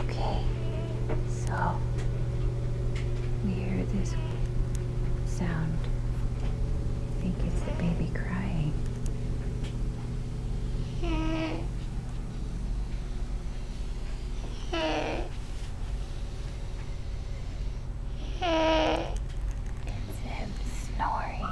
Okay, so we hear this sound. I think it's the baby crying. It's him snoring.